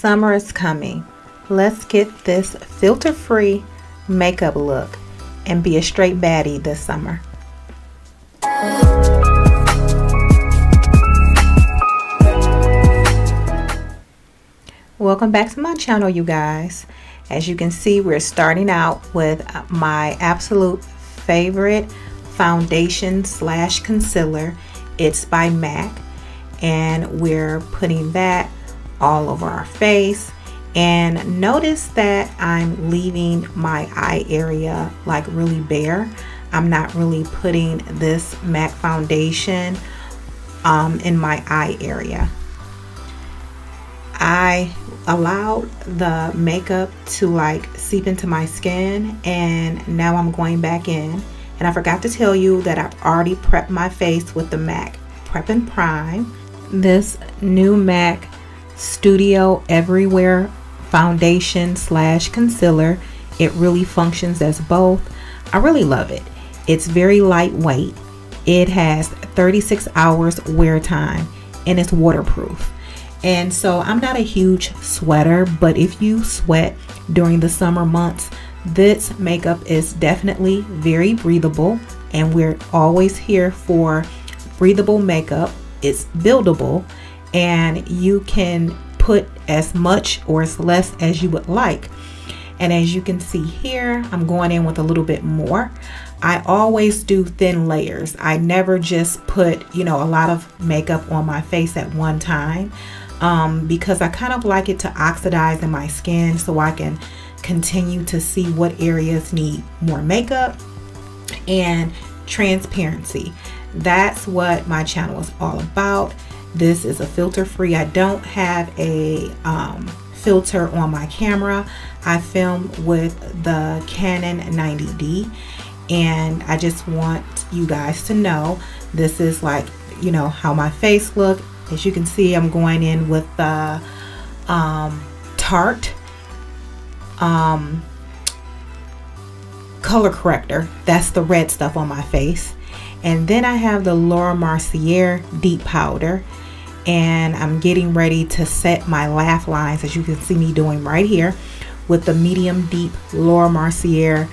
Summer is coming. Let's get this filter-free makeup look and be a straight baddie this summer. Welcome back to my channel, you guys. As you can see, we're starting out with my absolute favorite foundation slash concealer. It's by MAC, and we're putting that all over our face. And notice that I'm leaving my eye area like really bare. I'm not really putting this MAC foundation in my eye area. I allowed the makeup to like seep into my skin, and now I'm going back in. And I forgot to tell you that I've already prepped my face with the MAC Prep and Prime. This new MAC Studio Everywhere foundation slash concealer, it really functions as both. I really love it. It's very lightweight. It has 36 hours wear time, and it's waterproof. And so I'm not a huge sweater, but if you sweat during the summer months, this makeup is definitely very breathable, and we're always here for breathable makeup. It's buildable, and you can put as much or as less as you would like. And as you can see here, I'm going in with a little bit more. I always do thin layers. I never just put, a lot of makeup on my face at one time. Because I kind of like it to oxidize in my skin so I can continue to see what areas need more makeup and transparency. That's what my channel is all about. This is a filter free. I don't have a filter on my camera. I film with the Canon 90D, and I just want you guys to know this is like, how my face looks. As you can see, I'm going in with the Tarte color corrector. That's the red stuff on my face. And then I have the Laura Mercier deep powder, and I'm getting ready to set my laugh lines, as you can see me doing right here, with the medium deep Laura Mercier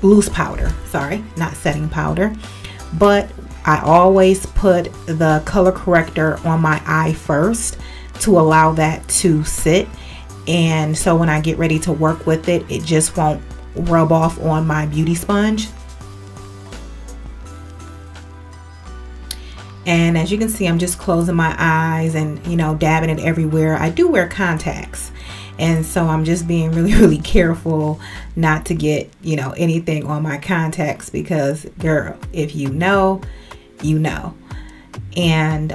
loose powder. Sorry, not setting powder. But I always put the color corrector on my eye first to allow that to sit. And so when I get ready to work with it, it just won't rub off on my beauty sponge. And as you can see, I'm just closing my eyes and, dabbing it everywhere. I do wear contacts, and so I'm just being really, really careful not to get, anything on my contacts, because girl, if you know, you know. And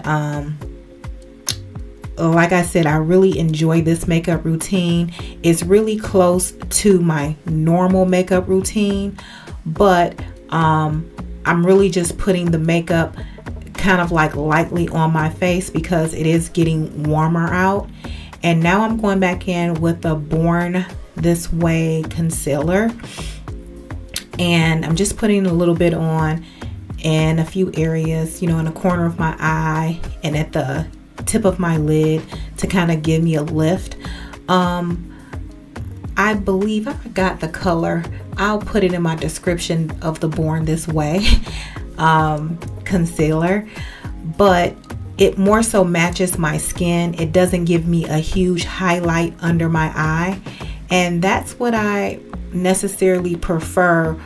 like I said, I really enjoy this makeup routine. It's really close to my normal makeup routine, but I'm really just putting the makeup kind of like lightly on my face because it is getting warmer out. And now I'm going back in with the Born This Way concealer, and I'm just putting a little bit on in a few areas, in the corner of my eye and at the tip of my lid to kind of give me a lift. I believe I forgot the color. I'll put it in my description of the Born This Way concealer, but it more so matches my skin. It doesn't give me a huge highlight under my eye, and that's what I necessarily prefer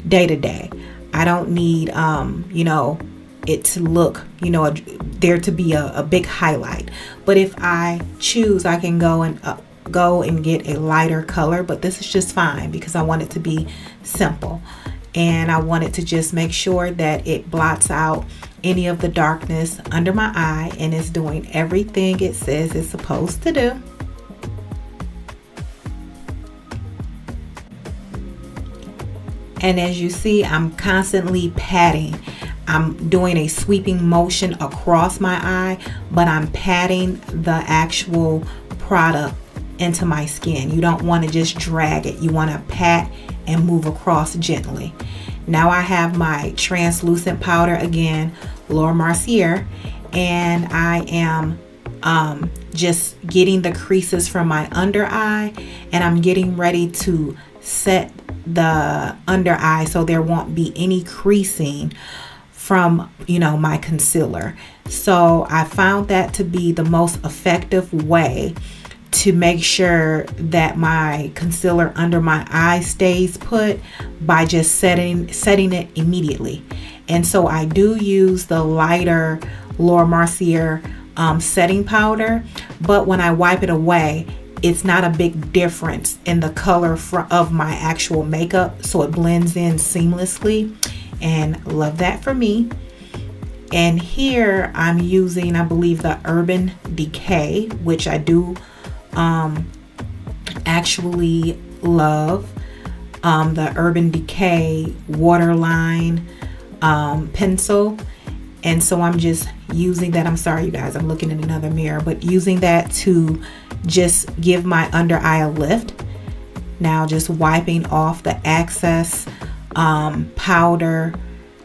day to day. I don't need it to look, there to be a big highlight. But if I choose, I can go and get a lighter color, but this is just fine because I want it to be simple, and I want it to just make sure that it blots out any of the darkness under my eye, and it's doing everything it says it's supposed to do. And as you see, I'm constantly patting. I'm doing a sweeping motion across my eye, but I'm patting the actual product into my skin. You don't want to just drag it. You want to pat and move across gently. Now I have my translucent powder again, Laura Mercier, and I am just getting the creases from my under eye, and I'm getting ready to set the under eye so there won't be any creasing from, you know, my concealer. So I found that to be the most effective way to make sure that my concealer under my eye stays put, by just setting it immediately. And so I do use the lighter Laura Mercier setting powder, but when I wipe it away, it's not a big difference in the color of my actual makeup, so it blends in seamlessly, and love that for me. And here I'm using, I believe, the Urban Decay, which I do actually love, the Urban Decay waterline pencil. And so I'm just using that. I'm sorry, you guys, I'm looking in another mirror, but using that to just give my under eye a lift. Now just wiping off the excess powder,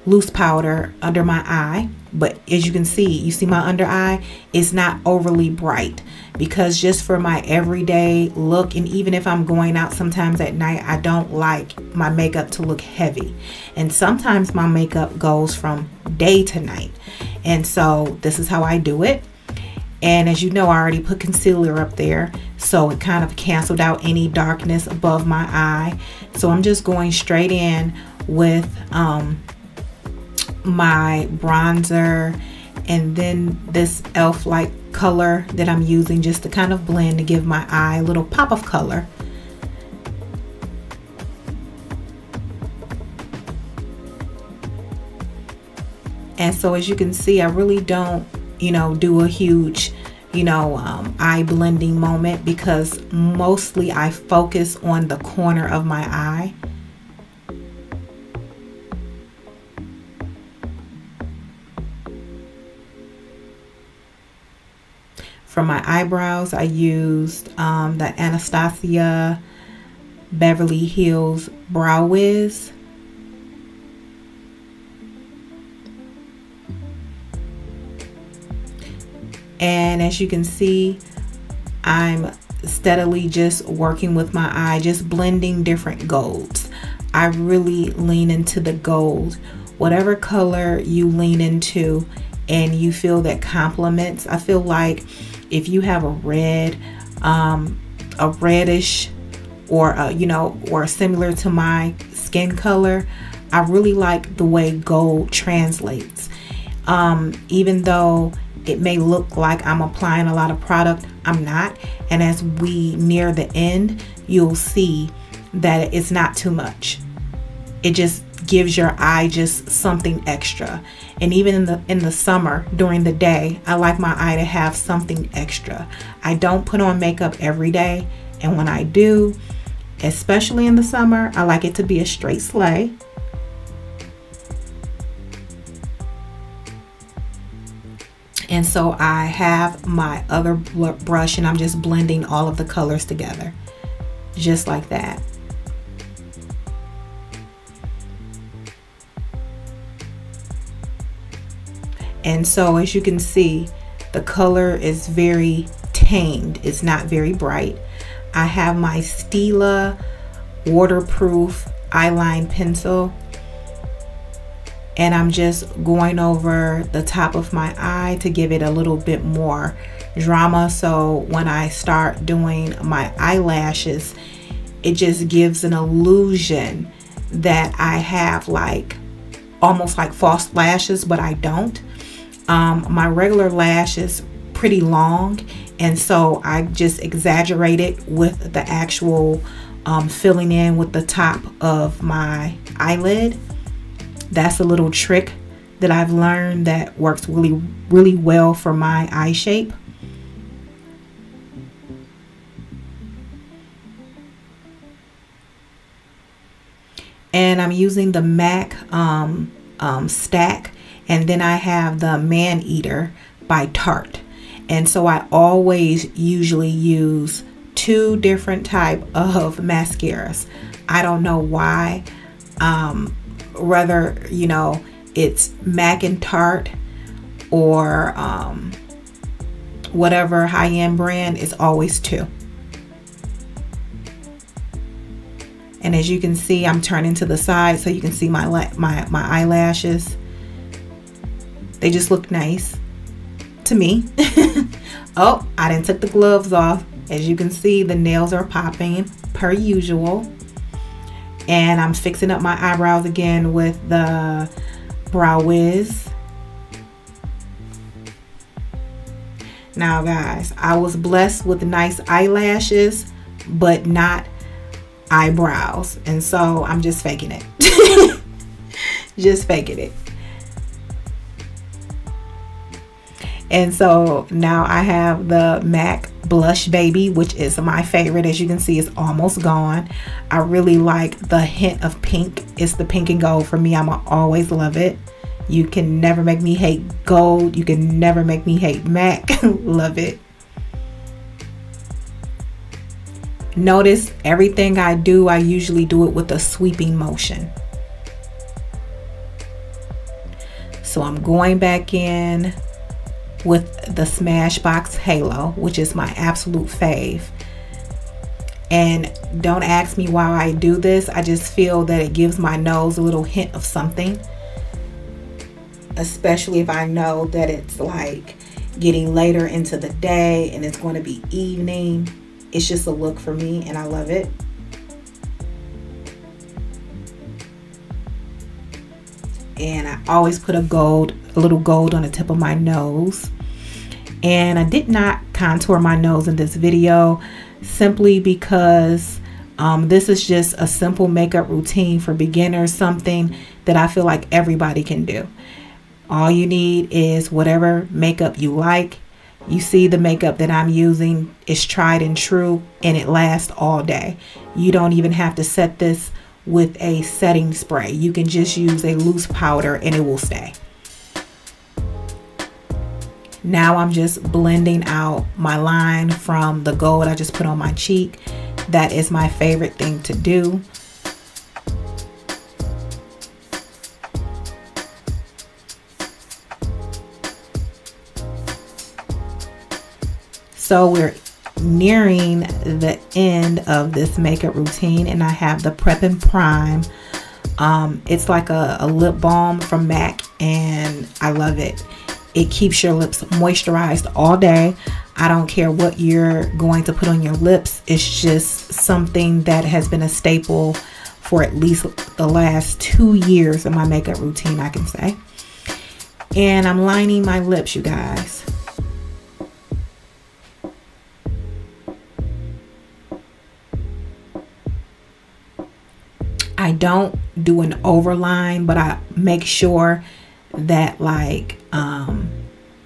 loose powder under my eye. But as you can see, you see my under eye, it's not overly bright, because just for my everyday look, and even if I'm going out sometimes at night, I don't like my makeup to look heavy. And sometimes my makeup goes from day to night. And so this is how I do it. And as you know, I already put concealer up there, so it kind of canceled out any darkness above my eye. So I'm just going straight in with my bronzer, and then this elf-like color that I'm using just to kind of blend, to give my eye a little pop of color. And so as you can see, I really don't, you know, do a huge, you know, eye blending moment, because mostly I focus on the corner of my eye. For my eyebrows, I used the Anastasia Beverly Hills Brow Wiz. And as you can see, I'm steadily just working with my eye, just blending different golds. I really lean into the gold. Whatever color you lean into and you feel that complements, I feel like if you have a red, a reddish, or you know, or similar to my skin color, I really like the way gold translates. Even though it may look like I'm applying a lot of product, I'm not. And as we near the end, you'll see that it's not too much. It just gives your eye just something extra. And even in the summer, during the day, I like my eye to have something extra. I don't put on makeup every day, and when I do, especially in the summer, I like it to be a straight slay. And so I have my other brush, and I'm just blending all of the colors together, just like that. And so as you can see, the color is very tamed. It's not very bright. I have my Stila waterproof eyeline pencil, and I'm just going over the top of my eye to give it a little bit more drama. So when I start doing my eyelashes, it just gives an illusion that I have like almost like false lashes, but I don't. My regular lash is pretty long, and so I just exaggerate it with the actual filling in with the top of my eyelid. That's a little trick that I've learned that works really, really well for my eye shape. And I'm using the MAC stack, and then I have the Man Eater by Tarte. And so I always usually use two different type of mascaras. I don't know why. Whether, you know, it's MAC and Tarte, or whatever high-end brand is always 2. And as you can see, I'm turning to the side so you can see my eyelashes. They just look nice to me. Oh, I didn't took the gloves off. As you can see, the nails are popping per usual. And I'm fixing up my eyebrows again with the Brow Wiz. Now guys, I was blessed with nice eyelashes, but not eyebrows. And so I'm just faking it. Just faking it. And so now I have the MAC Blush Baby, which is my favorite. As you can see, it's almost gone. I really like the hint of pink. It's the pink and gold for me. I'ma always love it. You can never make me hate gold. You can never make me hate MAC. Love it. Notice everything I do, I usually do it with a sweeping motion. So I'm going back in with the Smashbox Halo, which is my absolute fave. And don't ask me why I do this. I just feel that it gives my nose a little hint of something, especially if I know that it's like getting later into the day and it's going to be evening. It's just a look for me and I love it. And I always put a little gold on the tip of my nose. And I did not contour my nose in this video simply because this is just a simple makeup routine for beginners, something that I feel like everybody can do. All you need is whatever makeup you like. You see the makeup that I'm using is tried and true and it lasts all day. You don't even have to set this with a setting spray. You can just use a loose powder and it will stay. Now I'm just blending out my line from the gold I just put on my cheek. That is my favorite thing to do. So we're nearing the end of this makeup routine and I have the Prep and Prime. It's like a lip balm from MAC and I love it. It keeps your lips moisturized all day. I don't care what you're going to put on your lips. It's just something that has been a staple for at least the last 2 years of my makeup routine, I can say. And I'm lining my lips, you guys. I don't do an overline, but I make sure that like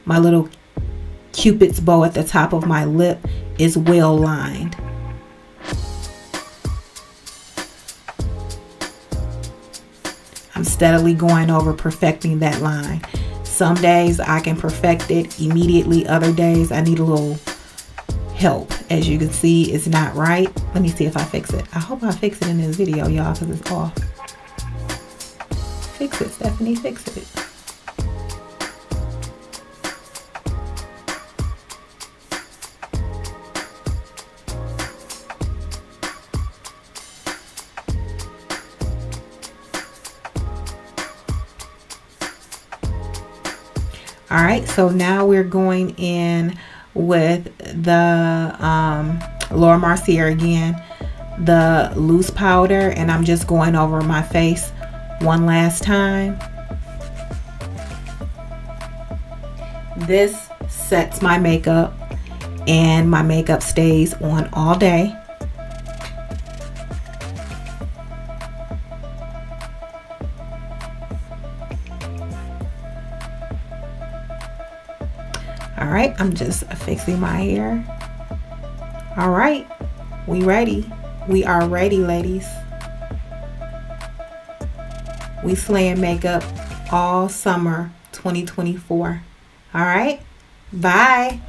my little Cupid's bow at the top of my lip is well lined. I'm steadily going over perfecting that line. Some days I can perfect it immediately. Other days I need a little help. As you can see, it's not right. Let me see if I fix it. I hope I fix it in this video, y'all, because it's off. Fix it, Stephanie, fix it. All right, so now we're going in with the Laura Mercier again, the loose powder, and I'm just going over my face one last time. This sets my makeup and my makeup stays on all day. All right, I'm just fixing my hair. All right, we ready. We are ready, ladies. We slaying makeup all summer 2024. All right, bye.